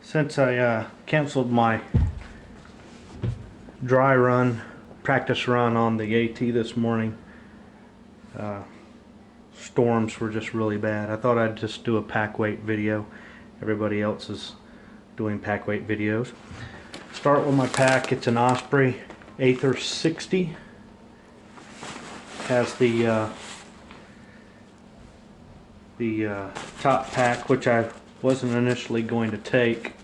Since I canceled my dry run, practice run on the AT this morning, storms were just really bad. I thought I'd just do a pack weight video. Everybody else is doing pack weight videos. Start with my pack. It's an Osprey Aether 60. Has the top pack, which I wasn't initially going to take.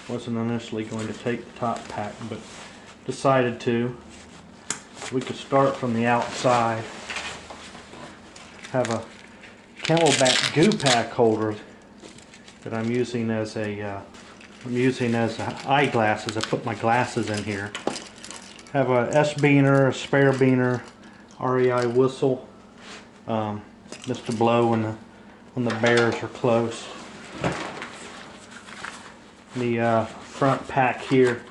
Wasn't initially going to take the top pack, but decided to. We could start from the outside. Have a Camelback goo pack holder that I'm using as eyeglasses. I put my glasses in here. Have a S-beaner, a spare beaner, REI whistle. Just to blow when the bears are close. The front pack here.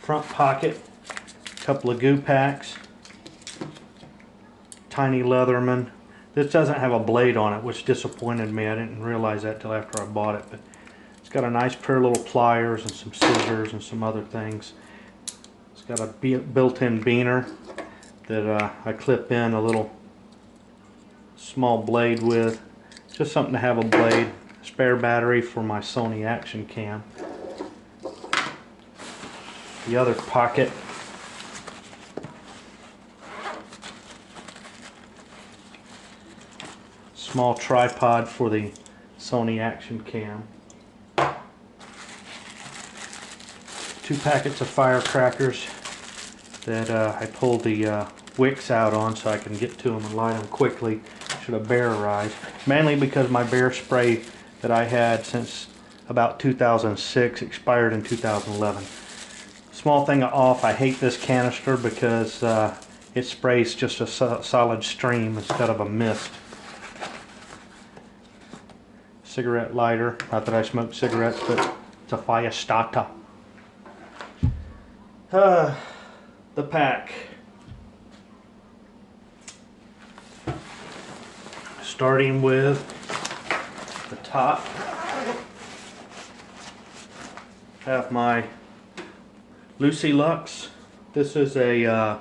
Front pocket. Couple of goo packs. Tiny Leatherman. This doesn't have a blade on it, which disappointed me. I didn't realize that till after I bought it, but it's got a nice pair of little pliers and some scissors and some other things. It's got a built-in beaner that I clip in a little small blade with. Just something to have a blade. Spare battery for my Sony Action Cam. The other pocket. Small tripod for the Sony Action Cam. 2 packets of firecrackers that I pulled the wicks out on so I can get to them and light them quickly should a bear arrive. Mainly because my bear spray that I had since about 2006 expired in 2011. Small thing off, I hate this canister because it sprays just a solid stream instead of a mist. Cigarette lighter, not that I smoke cigarettes, but it's a Fire Starter. The pack. Starting with the top, have my Lucy Lux. This is a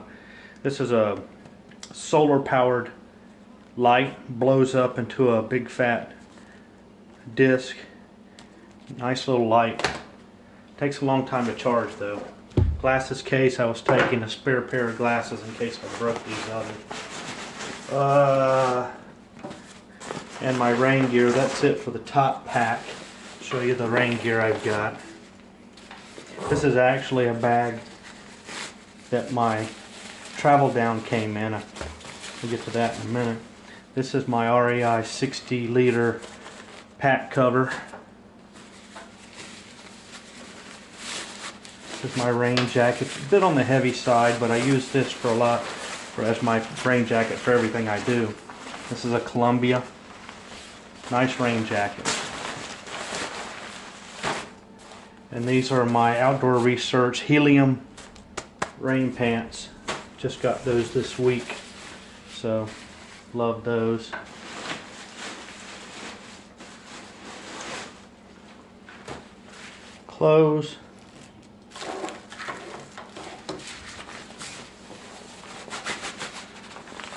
solar powered light, blows up into a big fat disc. Nice little light. Takes a long time to charge though. Glasses case, I was taking a spare pair of glasses in case I broke these others. And my rain gear. That's it for the top pack. Show you the rain gear I've got. This is actually a bag that my travel down came in. We'll get to that in a minute. This is my REI 60 liter pack cover. This is my rain jacket. It's a bit on the heavy side, but I use this for a lot as my rain jacket for everything I do. This is a Columbia. Nice rain jacket. And these are my Outdoor Research Helium rain pants. Just got those this week, so love those. Clothes.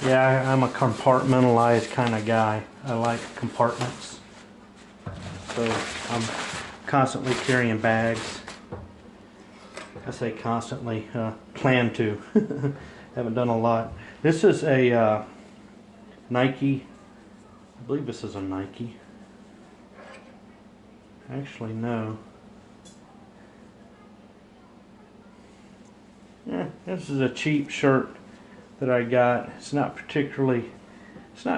Yeah, I'm a compartmentalized kind of guy. I like compartments. So I'm constantly carrying bags. I say constantly, plan to. Haven't done a lot. This is a Nike. I believe this is a Nike. Actually, no. Yeah, this is a cheap shirt that I got. It's not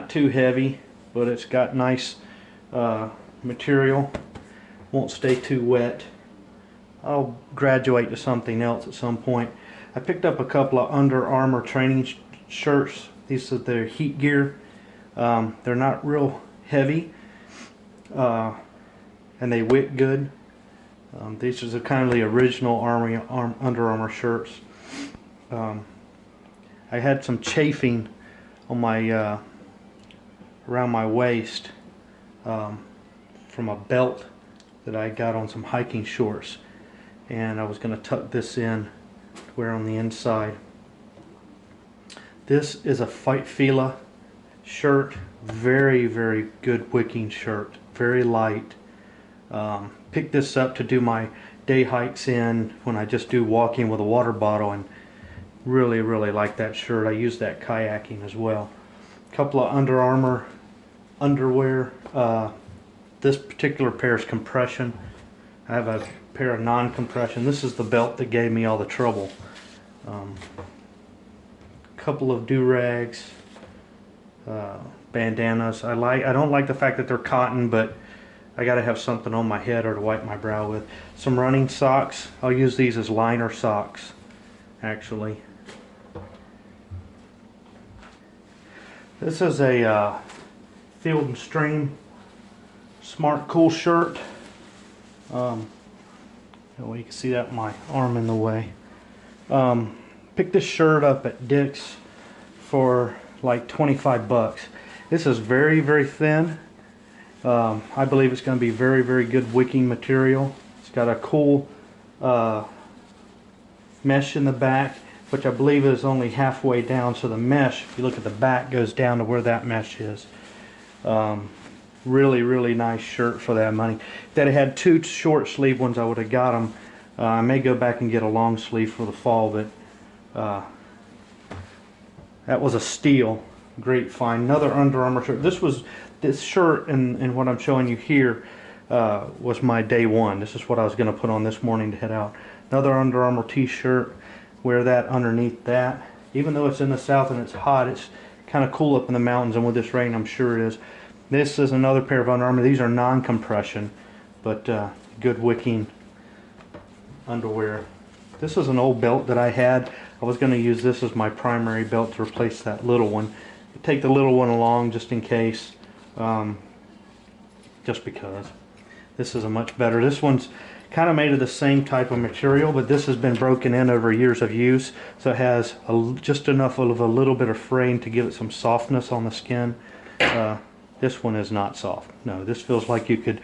too heavy, but it's got nice material. Won't stay too wet. I'll graduate to something else at some point. I picked up a couple of Under Armour training shirts. These are their heat gear. They're not real heavy, and they wick good. These are kind of the original Under Armour shirts. I had some chafing on my around my waist from a belt that I got on some hiking shorts, and I was going to tuck this in to wear on the inside. This is a Fila shirt, very, very good wicking shirt, very light. Picked this up to do my day hikes in when I just do walking with a water bottle, and really, really like that shirt. I use that kayaking as well. A couple of Under Armour underwear. This particular pair is compression. I have a pair of non-compression. This is the belt that gave me all the trouble. Couple of do-rags, bandanas. I don't like the fact that they're cotton, but I gotta have something on my head or to wipe my brow with. Some running socks. I'll use these as liner socks, actually. This is a Field & Stream Smart Cool shirt. Well, you can see that with my arm in the way. Picked this shirt up at Dick's for like 25 bucks. This is very, very thin. I believe it's going to be very, very good wicking material. It's got a cool mesh in the back, which I believe is only halfway down, so the mesh, if you look at the back, goes down to where that mesh is. Really, really nice shirt for that money. If that had two short sleeve ones, I would have got them. I may go back and get a long sleeve for the fall, but that was a steal. Great find. Another Under Armour shirt. This shirt and what I'm showing you here was my day one. This is what I was going to put on this morning to head out. Another Under Armour t-shirt. Wear that underneath that. Even though it's in the south and it's hot, it's kind of cool up in the mountains, and with this rain I'm sure it is. This is another pair of Under Armour. These are non-compression, but good wicking underwear. This is an old belt that I had. I was going to use this as my primary belt to replace that little one. Take the little one along just in case, just because. This is a much better. This one's kind of made of the same type of material, but this has been broken in over years of use, so it has just enough of a little bit of fraying to give it some softness on the skin. This one is not soft. No, this feels like you could.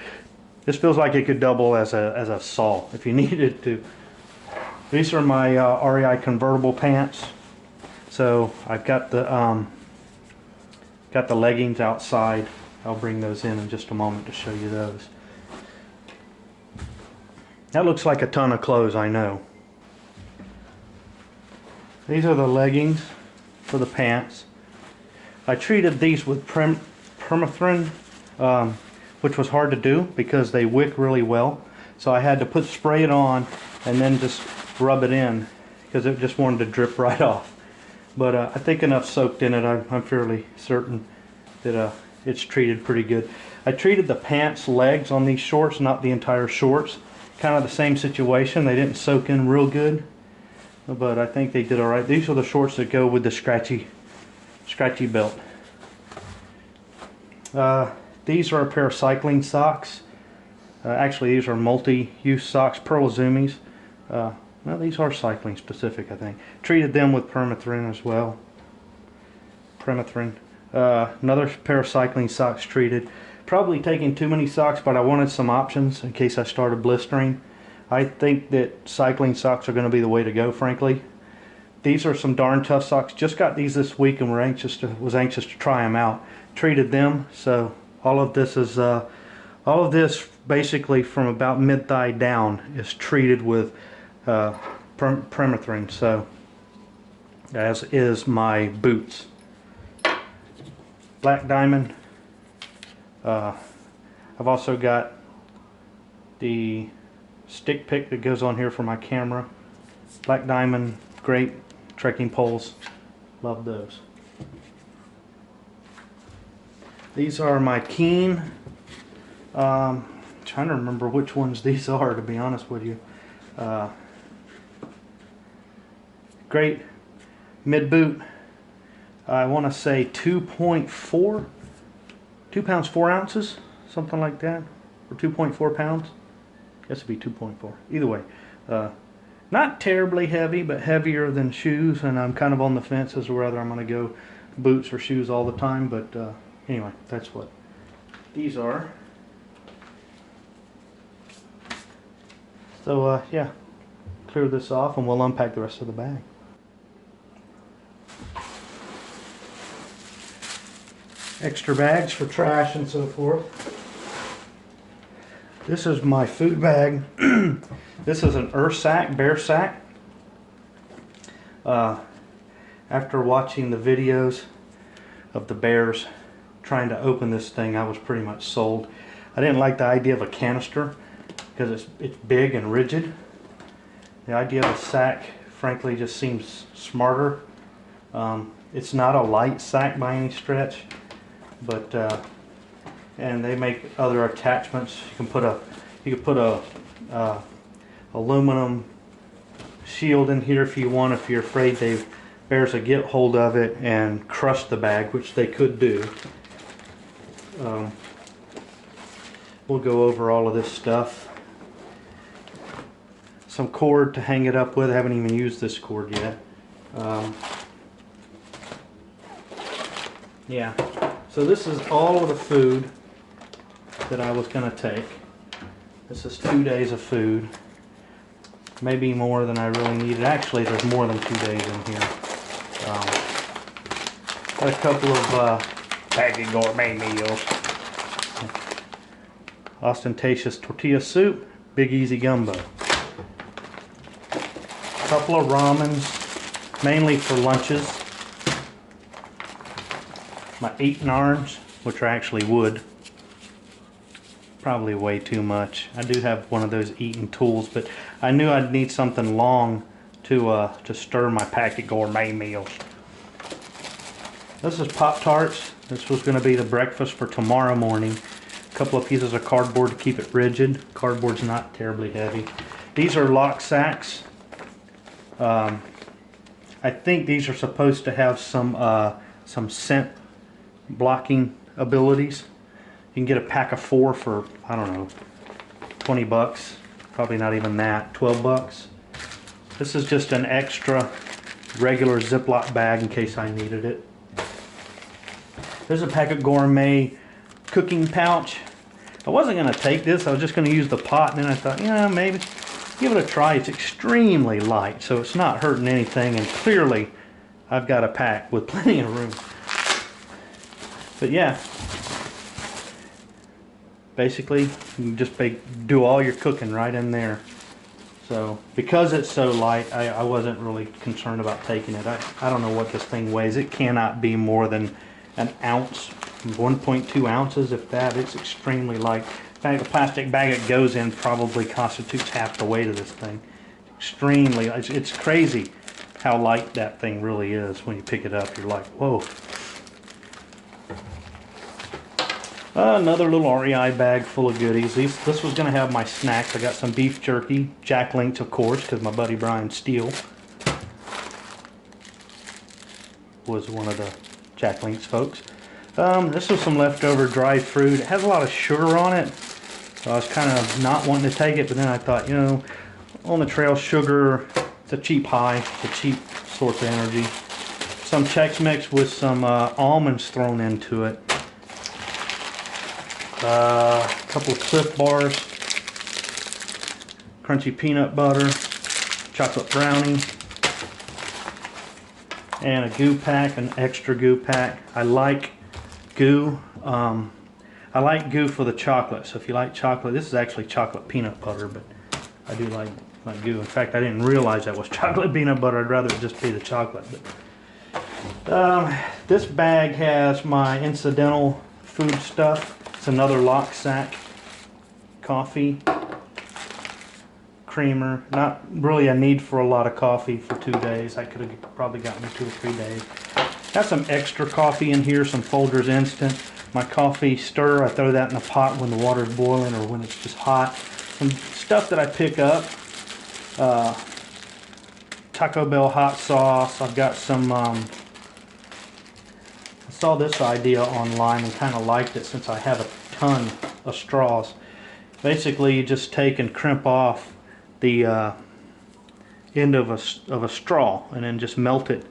This feels like it could double as a saw if you needed to. These are my REI convertible pants. So I've got the leggings outside. I'll bring those in just a moment to show you those. That looks like a ton of clothes, I know. These are the leggings for the pants. I treated these with permethrin, which was hard to do because they wick really well. So I had to spray it on and then just rub it in because it just wanted to drip right off. But I think enough soaked in it. I'm fairly certain that it's treated pretty good. I treated the pants legs on these shorts, not the entire shorts. Kind of the same situation. They didn't soak in real good, but I think they did all right. These are the shorts that go with the scratchy belt. These are a pair of cycling socks. Actually, these are multi-use socks, Pearl Zumis. Well, these are cycling specific, I think. Treated them with permethrin as well. Permethrin. Another pair of cycling socks treated. Probably taking too many socks, but I wanted some options in case I started blistering. I think that cycling socks are going to be the way to go, frankly. These are some darn tough socks. Just got these this week and was anxious to try them out. Treated them, so all of this basically from about mid-thigh down is treated with permethrin. So as is my boots. Black Diamond. I've also got the stick pick that goes on here for my camera. Black Diamond, great trekking poles. Love those. These are my Keen. Trying to remember which ones these are, to be honest with you. Great mid boot. I want to say 2.4. 2 pounds 4 ounces, something like that, or 2.4 pounds. I guess it'd be 2.4. Either way, not terribly heavy, but heavier than shoes, and I'm kind of on the fence as to whether I'm going to go boots or shoes all the time, but anyway, that's what these are. So yeah, clear this off and we'll unpack the rest of the bag. Extra bags for trash and so forth. This is my food bag. This is an earth sack, bear sack. After watching the videos of the bears trying to open this thing, I was pretty much sold. I didn't like the idea of a canister because it's big and rigid. The idea of a sack, frankly, just seems smarter. It's not a light sack by any stretch, but and they make other attachments. You can put a aluminum shield in here if you want, if you're afraid bears will get hold of it and crush the bag, which they could do. We'll go over all of this stuff. Some cord to hang it up with. I haven't even used this cord yet. Yeah, so this is all of the food that I was going to take. This is 2 days of food. Maybe more than I really needed. Actually, there's more than 2 days in here. Got a couple of packaged gourmet meals. Ostentatious tortilla soup, Big Easy gumbo. A couple of ramens, mainly for lunches. My 8-nards, which are actually wood. Probably way too much. I do have one of those eating tools, but I knew I'd need something long to stir my packet gourmet meals. This is Pop-Tarts. This was going to be the breakfast for tomorrow morning. A couple of pieces of cardboard to keep it rigid. Cardboard's not terribly heavy. These are lock sacks. I think these are supposed to have some scent blocking abilities. You can get a pack of 4 for, I don't know, 20 bucks. Probably not even that, 12 bucks. This is just an extra regular Ziploc bag in case I needed it. There's a packet gourmet cooking pouch. I wasn't going to take this, I was just going to use the pot, and then I thought, yeah, maybe give it a try. It's extremely light, so it's not hurting anything, and clearly I've got a pack with plenty of room. But yeah, basically you can just do all your cooking right in there. So because it's so light, I wasn't really concerned about taking it. I don't know what this thing weighs. It cannot be more than an ounce, 1.2 ounces if that. It's extremely light. In fact, the plastic bag it goes in probably constitutes half the weight of this thing. Extremely, it's crazy how light that thing really is. When you pick it up, you're like, whoa. Another little REI bag full of goodies. This was going to have my snacks. I got some beef jerky, Jack Link's of course, because my buddy Brian Steele was one of the Jack Link's folks. This was some leftover dried fruit. It has a lot of sugar on it, so I was kind of not wanting to take it, but then I thought, you know, on the trail, sugar, it's a cheap high, it's a cheap source of energy. Some Chex Mix with some almonds thrown into it. A couple of Cliff Bars, crunchy peanut butter, chocolate brownie, and a goo pack, an extra goo pack. I like goo. I like goo for the chocolate. So if you like chocolate, this is actually chocolate peanut butter, but I do like goo. In fact, I didn't realize that was chocolate peanut butter. I'd rather it just be the chocolate. But, this bag has my incidental food stuff. It's another lock sack. Coffee, creamer. Not really a need for a lot of coffee for 2 days. I could have probably gotten 2 or 3 days. Got some extra coffee in here, some Folgers Instant. My coffee stir, I throw that in a pot when the water's boiling or when it's just hot. Some stuff that I pick up. Taco Bell hot sauce. I've got some I saw this idea online and kind of liked it since I have a ton of straws. Basically, you just take and crimp off the end of a straw, and then just melt it,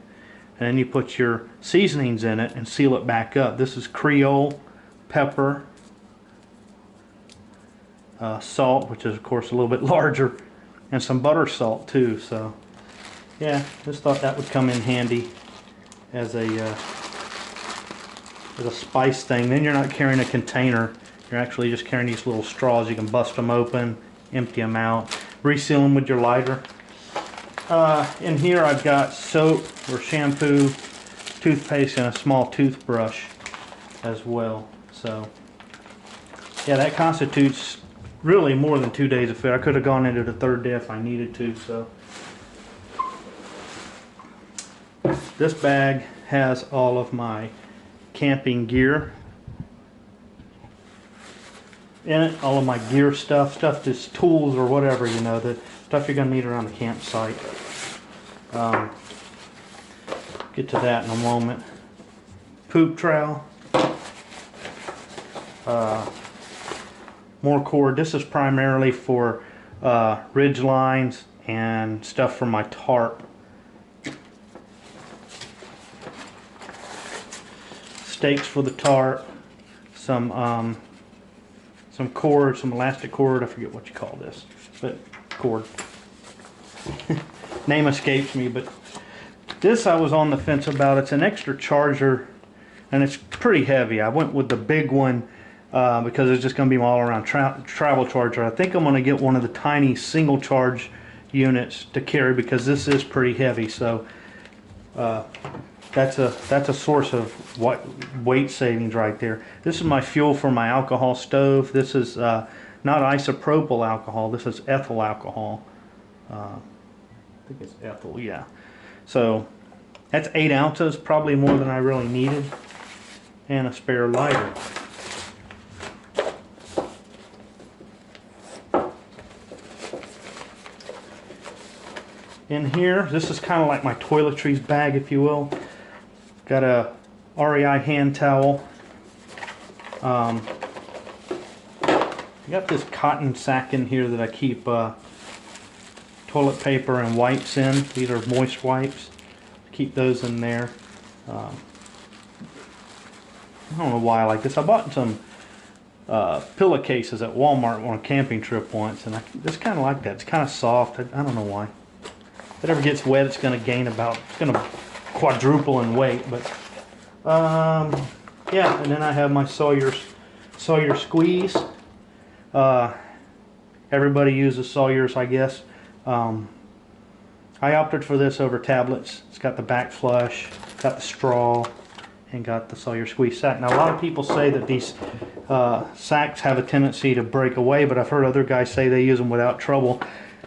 and then you put your seasonings in it and seal it back up. This is Creole, pepper, salt, which is of course a little bit larger, and some butter salt too. So yeah, just thought that would come in handy as a spice thing. Then you're not carrying a container, you're actually just carrying these little straws. You can bust them open, empty them out, reseal them with your lighter. In here I've got soap or shampoo, toothpaste, and a small toothbrush as well. So yeah, that constitutes really more than 2 days of food. I could have gone into the third day if I needed to. So this bag has all of my camping gear in it, all of my gear stuff just tools or whatever, you know, the stuff you're going to need around the campsite. Get to that in a moment. Poop trowel. More cord. This is primarily for ridge lines and stuff for my tarp. Stakes for the tarp. Some cord, some elastic cord. I forget what you call this, but cord. Name escapes me, but this I was on the fence about. It's an extra charger, and it's pretty heavy. I went with the big one because it's just going to be my all-around travel charger. I think I'm going to get one of the tiny single charge units to carry because this is pretty heavy. So that's a source of weight savings right there. This is my fuel for my alcohol stove. This is not isopropyl alcohol. This is ethyl alcohol. I think it's ethyl, yeah. So that's 8 ounces, probably more than I really needed, and a spare lighter. In here, this is kind of like my toiletries bag, if you will. Got a REI hand towel. I got this cotton sack in here that I keep toilet paper and wipes in. These are moist wipes. Keep those in there. I don't know why I like this. I bought some pillowcases at Walmart on a camping trip once, and I just kind of like that. It's kind of soft. I don't know why. If it ever gets wet, it's going to gain about, it's going to quadruple in weight. But yeah, and then I have my Sawyer squeeze. Everybody uses Sawyers, I guess. I opted for this over tablets. It's got the back flush, got the straw, and got the Sawyer squeeze sack. Now a lot of people say that these sacks have a tendency to break away, but I've heard other guys say they use them without trouble.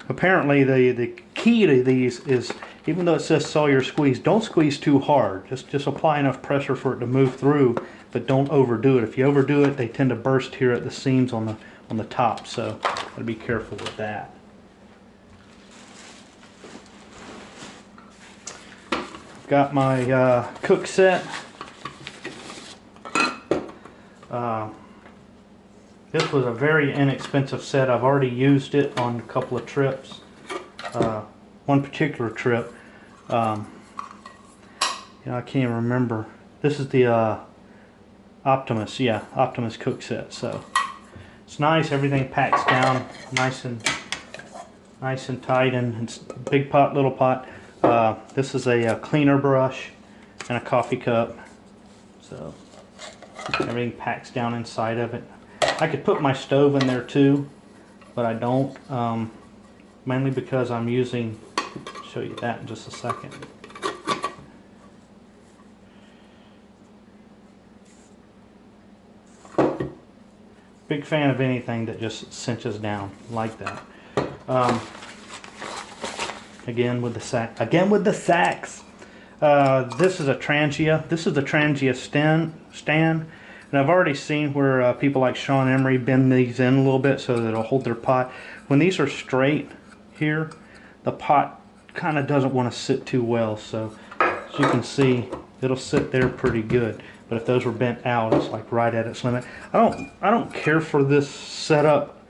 Apparently the key to these is, even though it says Sawyer squeeze, don't squeeze too hard. Just apply enough pressure for it to move through, but don't overdo it. If you overdo it, they tend to burst here at the seams on the top, so gotta be careful with that. Got my cook set. This was a very inexpensive set. I've already used it on a couple of trips. One particular trip, I can't even remember. This is the Optimus, yeah, Optimus cook set. So it's nice. Everything packs down nice and tight, and it's big pot, little pot. This is a cleaner brush and a coffee cup. So everything packs down inside of it. I could put my stove in there too, but I don't, mainly because I'm using, I'll show you that in just a second. Big fan of anything that just cinches down like that. Again with the sack. Again with the sacks. This is a Trangia. This is the Trangia stand. And I've already seen where people like Sean Emery bend these in a little bit so that it'll hold their pot. When these are straight here, the pot kind of doesn't want to sit too well. So as you can see, it'll sit there pretty good. But if those were bent out, it's like right at its limit. I don't care for this setup.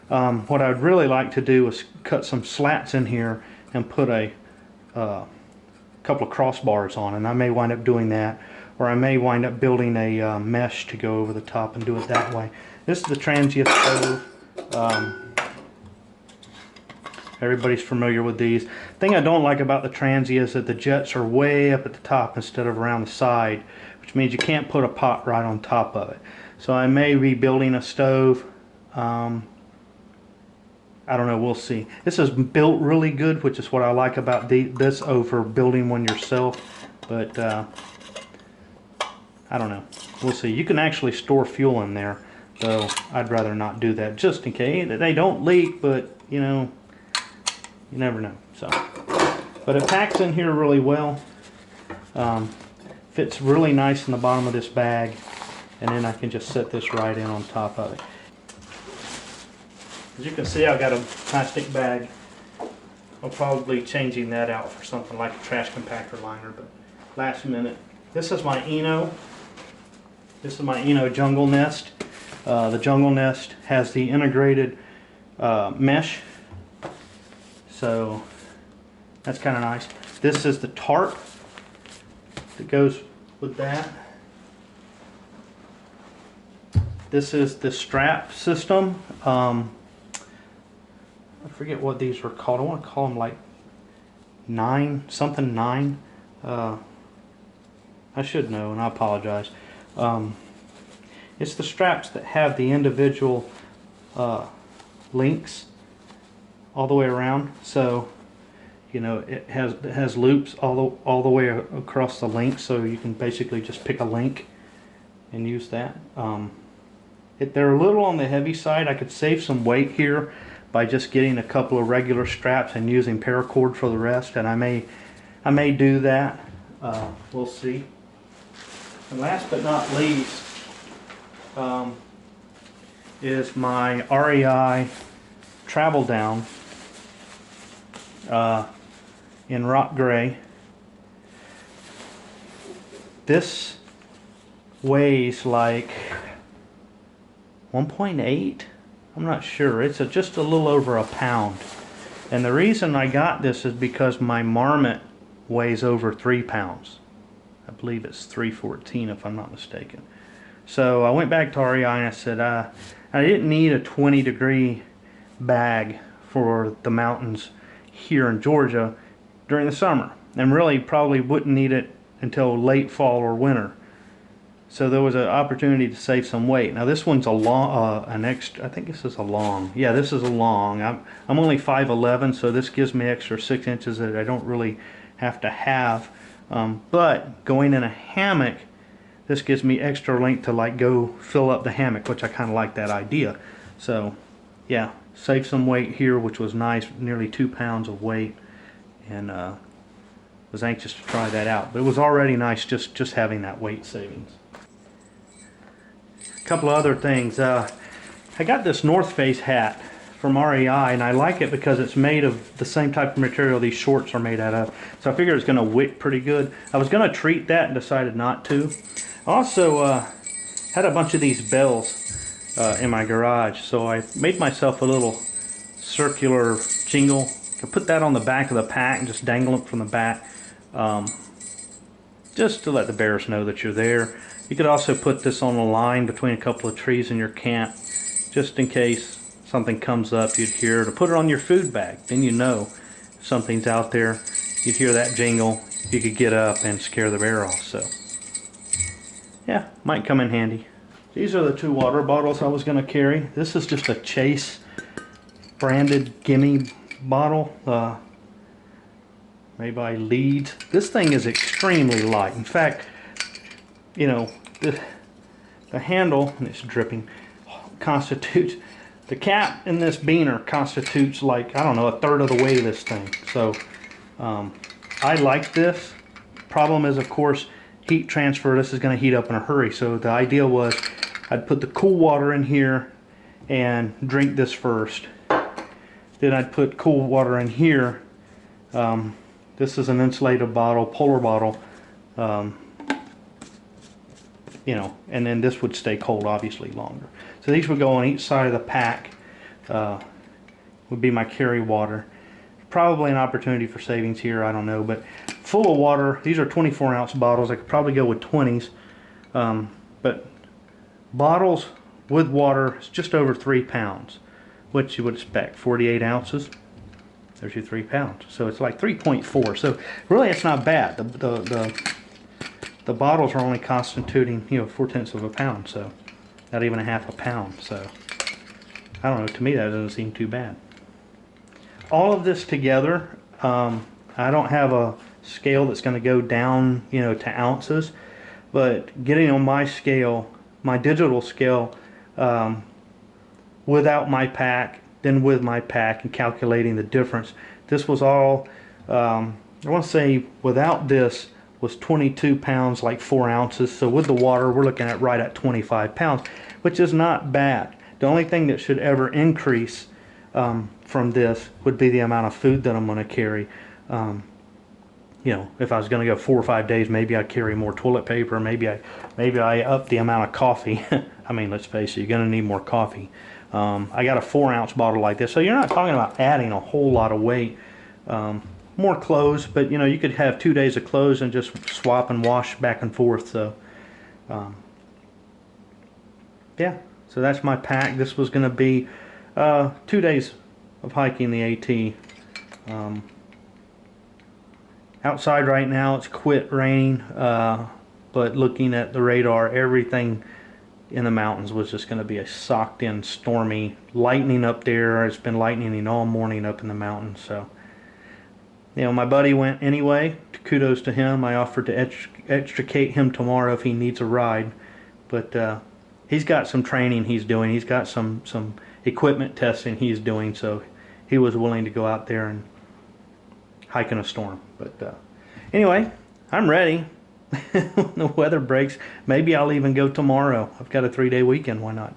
What I'd really like to do is cut some slats in here and put a couple of crossbars on, and I may wind up doing that, or I may wind up building a mesh to go over the top and do it that way. This is the transient stove. Everybody's familiar with these. The thing I don't like about the Transia is that the jets are way up at the top instead of around the side, which means you can't put a pot right on top of it. So I may be building a stove. I don't know, we'll see. This is built really good, which is what I like about this over building one yourself. But I don't know, we'll see. You can actually store fuel in there, though I'd rather not do that, just in case. They don't leak, but you know, you never know. So, but it packs in here really well. Fits really nice in the bottom of this bag, and then I can just set this right in on top of it. As you can see, I've got a plastic bag. I'm probably changing that out for something like a trash compactor liner, but last minute. This is my Eno. This is my Eno Jungle Nest. The Jungle Nest has the integrated mesh, so that's kind of nice. This is the tarp that goes with that. This is the strap system. I forget what these were called. I want to call them like 9. I should know, and I apologize. It's the straps that have the individual links all the way around. So, you know, it has loops all the way across the link. So you can basically just pick a link and use that. They're a little on the heavy side. I could save some weight here by just getting a couple of regular straps and using paracord for the rest, and I may do that. We'll see. And last but not least is my REI Travel Down in rock gray. This weighs like 1.8. I'm not sure. It's just a little over a pound. And the reason I got this is because my Marmot weighs over 3 pounds. I believe it's 314 if I'm not mistaken. So I went back to REI and I said I didn't need a 20-degree bag for the mountains here in Georgia during the summer, and really probably wouldn't need it until late fall or winter. So there was an opportunity to save some weight. Now this one's a long, I think this is a long. Yeah, this is a long. I'm only 5'11", so this gives me extra 6 inches that I don't really have to have. But going in a hammock, this gives me extra length to like go fill up the hammock, which I kind of like that idea. So yeah, save some weight here, which was nice, nearly 2 pounds of weight, and was anxious to try that out. But it was already nice just having that weight savings. A couple of other things. I got this North Face hat from REI, and I like it because it's made of the same type of material these shorts are made out of. So I figured it's going to wick pretty good. I was going to treat that and decided not to. I also had a bunch of these bells in my garage, so I made myself a little circular jingle. I put that on the back of the pack and just dangle it from the back, just to let the bears know that you're there. You could also put this on a line between a couple of trees in your camp, just in case something comes up, you'd hear it. Or put it on your food bag, then you know if something's out there. You'd hear that jingle, you could get up and scare the bear off. So yeah, might come in handy. These are the 2 water bottles I was going to carry. This is just a Chase branded Gimme bottle, made by Leeds. This thing is extremely light. In fact, you know, the handle, and it's dripping, constitutes, the cap in this beaner constitutes like, I don't know, 1/3 of the weight of this thing. So I like this. Problem is, of course, heat transfer. This is going to heat up in a hurry. So the idea was I'd put the cool water in here and drink this first. Then I'd put cool water in here. This is an insulated bottle, polar bottle. You know, and then this would stay cold obviously longer. So these would go on each side of the pack, would be my carry water. probably an opportunity for savings here, I don't know, but full of water. These are 24-ounce bottles. I could probably go with 20s, but bottles with water is just over 3 pounds, which you would expect. 48 ounces, there's your 3 pounds. So it's like 3.4. So really, it's not bad. The bottles are only constituting, 4/10 of a pound, so not even a half a pound. So I don't know. To me, that doesn't seem too bad. All of this together, I don't have a scale that's going to go down, to ounces, but getting on my scale, my digital scale, without my pack, then with my pack, and calculating the difference, this was all, I want to say without this was 22 pounds, like 4 ounces. So with the water, we're looking at right at 25 pounds, which is not bad. The only thing that should ever increase from this would be the amount of food that I'm going to carry. If I was going to go 4 or 5 days, maybe I'd carry more toilet paper. Maybe I up the amount of coffee. I mean, let's face it, you're going to need more coffee. I got a 4-ounce bottle like this, so you're not talking about adding a whole lot of weight. More clothes, but you could have 2 days of clothes and just swap and wash back and forth. So, yeah. So that's my pack. This was going to be 2 days of hiking the AT. Outside right now, it's quit raining, but looking at the radar, everything in the mountains was just going to be a socked in, stormy, lightning up there. It's been lightning all morning up in the mountains. So, my buddy went anyway. Kudos to him. I offered to extricate him tomorrow if he needs a ride, but he's got some training he's doing. He's got some equipment testing he's doing, so he was willing to go out there and hike in a storm. But anyway, I'm ready. When the weather breaks, maybe I'll even go tomorrow. I've got a 3-day weekend. Why not?